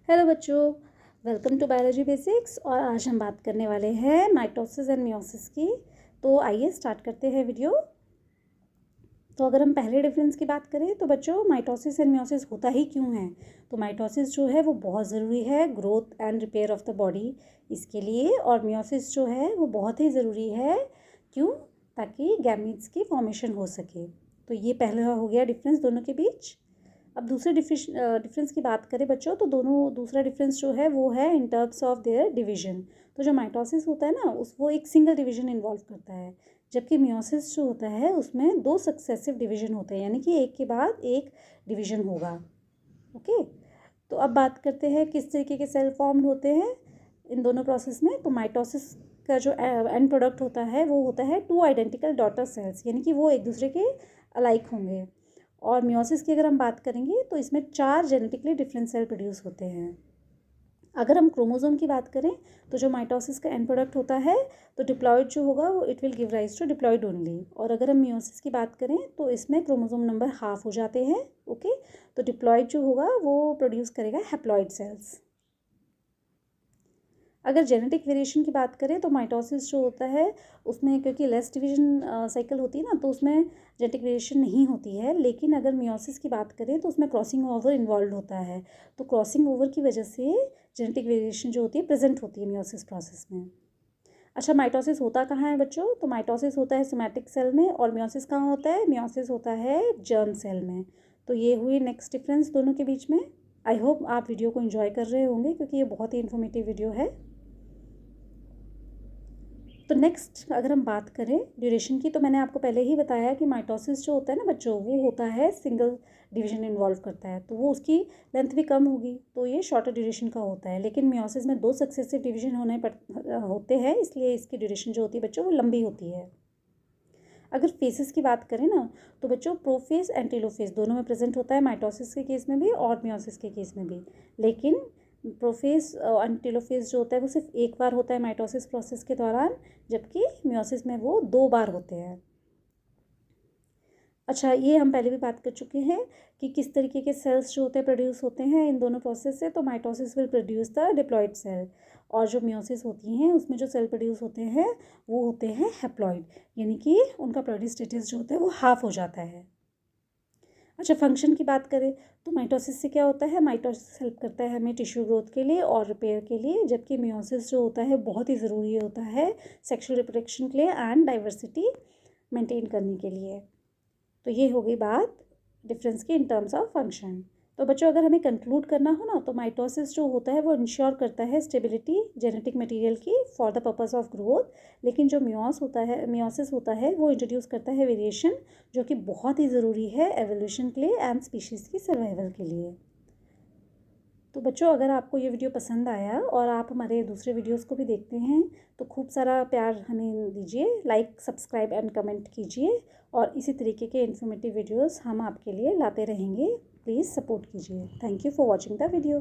Hello बच्चों, welcome to biology basics. और आज हम बात करने वाले हैं माइटोसिस एंड मियोसिस की। तो आइए स्टार्ट करते हैं वीडियो। तो अगर हम पहले डिफरेंस की बात करें तो बच्चों माइटोसिस एंड मियोसिस होता ही क्यों है। तो माइटोसिस जो है वो बहुत ज़रूरी है growth and repair of the body इसके लिए, और मियोसिस जो है वो बहुत ही ज़रूरी है। क्यों? ताकि गैमीट्स की फॉर्मेशन हो सके। तो ये पहला हो गया डिफरेंस दोनों के बीच। अब दूसरे डिफरेंस की बात करें बच्चों, तो दूसरा डिफरेंस जो है वो है in terms of their division. तो जो माइटोसिस होता है ना वो एक सिंगल डिवीजन इन्वॉल्व करता है, जबकि मियोसिस जो होता है उसमें 2 सक्सेसिव डिवीजन होते हैं, यानी कि एक के बाद एक डिवीजन होगा। ओके, तो अब बात करते हैं किस तरीके के सेल फॉर्म्ड होते हैं इन दोनों प्रोसेस में। तो माइटोसिस का जो एंड प्रोडक्ट होता है वो होता है 2 आइडेंटिकल डॉटर सेल्स, यानी कि वो एक दूसरे के अलाइक होंगे। और मियोसिस की अगर हम बात करेंगे तो इसमें 4 जेनेटिकली डिफरेंट सेल प्रोड्यूस होते हैं। अगर हम क्रोमोसोम की बात करें तो जो माइटोसिस का एंड प्रोडक्ट होता है तो डिप्लॉइड जो होगा वो it will give rise to diploid only. और अगर हम मियोसिस की बात करें तो इसमें क्रोमोसोम नंबर हाफ हो जाते हैं। ओके, तो डिप्लॉइड जो होगा वो प्रोड्यूस करेगा हैप्लॉइड सेल्स। अगर जेनेटिक वेरिएशन की बात करें तो माइटोसिस जो होता है उसमें क्योंकि लेस डिवीजन साइकिल होती है ना, तो उसमें जेनेटिक वेरिएशन नहीं होती है। लेकिन अगर मियोसिस की बात करें तो उसमें क्रॉसिंग ओवर इन्वॉल्व होता है। तो क्रॉसिंग ओवर की वजह से जेनेटिक वेरिएशन जो होती है प्रेजेंट होती है मियोसिस प्रोसेस में। अच्छा, माइटोसिस होता कहाँ है बच्चों? तो माइटोसिस होता है सोमैटिक सेल में, और मियोसिस कहाँ होता है? मियोसिस होता है जर्म सेल में। तो ये हुई नेक्स्ट डिफरेंस दोनों के बीच में। आई होप आप वीडियो को एंजॉय कर रहे होंगे क्योंकि ये बहुत ही इन्फॉर्मेटिव वीडियो है। तो नेक्स्ट अगर हम बात करें ड्यूरेशन की, तो मैंने आपको पहले ही बताया कि माइटोसिस जो होता है ना बच्चों, वो होता है सिंगल डिवीजन इन्वॉल्व करता है, तो वो उसकी लेंथ भी कम होगी, तो ये शॉर्टर ड्यूरेशन का होता है। लेकिन मियोसिस में 2 सक्सेसिव डिवीजन होते हैं, इसलिए इसकी ड्यूरेशन जो होती है बच्चों वो लंबी होती है। अगर फेसेस की बात करें ना तो बच्चों प्रोफेस एंड टेलोफेस दोनों में प्रेजेंट होता है, माइटोसिस के केस में भी और मियोसिस के केस में भी। लेकिन प्रोफेस और टेलोफेस जो होता है वो सिर्फ एक बार होता है माइटोसिस प्रोसेस के दौरान, जबकि मियोसिस में वो 2 बार होते हैं। अच्छा, ये हम पहले भी बात कर चुके हैं कि किस तरीके के सेल्स जो होते हैं प्रोड्यूस होते हैं इन दोनों प्रोसेस से। तो mitosis will produce the diploid cell, और जो मियोसिस होती हैं उसमें जो सेल प्रोड्यूस होते हैं वो होते हैं हैप्लॉइड, यानी कि उनका प्रोड्यूस स्टेटस जो होता है वो हाफ हो जाता है। अच्छा, फंक्शन की बात करें तो माइटोसिस से क्या होता है? माइटोसिस हेल्प करता है हमें टिश्यू ग्रोथ के लिए और रिपेयर के लिए, जबकि मियोसिस जो होता है बहुत ही ज़रूरी होता है सेक्सुअल रिप्रोडक्शन के लिए एंड डाइवर्सिटी मेंटेन करने के लिए। तो ये हो गई बात डिफरेंस की इन टर्म्स ऑफ फंक्शन। तो बच्चों अगर हमें कंक्लूड करना हो ना तो माइटोसिस जो होता है वो इंश्योर करता है स्टेबिलिटी जेनेटिक मटेरियल की for the purpose of growth. लेकिन जो मियोसिस होता है वो इंट्रोड्यूस करता है वेरिएशन, जो कि बहुत ही ज़रूरी है एवोल्यूशन के लिए एंड स्पीशीज़ की सर्वाइवल के लिए। तो बच्चों अगर आपको ये वीडियो पसंद आया और आप हमारे दूसरे वीडियोस को भी देखते हैं तो खूब सारा प्यार हमें दीजिए, लाइक सब्सक्राइब एंड कमेंट कीजिए, और इसी तरीके के इन्फॉर्मेटिव वीडियोस हम आपके लिए लाते रहेंगे। प्लीज़ सपोर्ट कीजिए। Thank you for watching the video.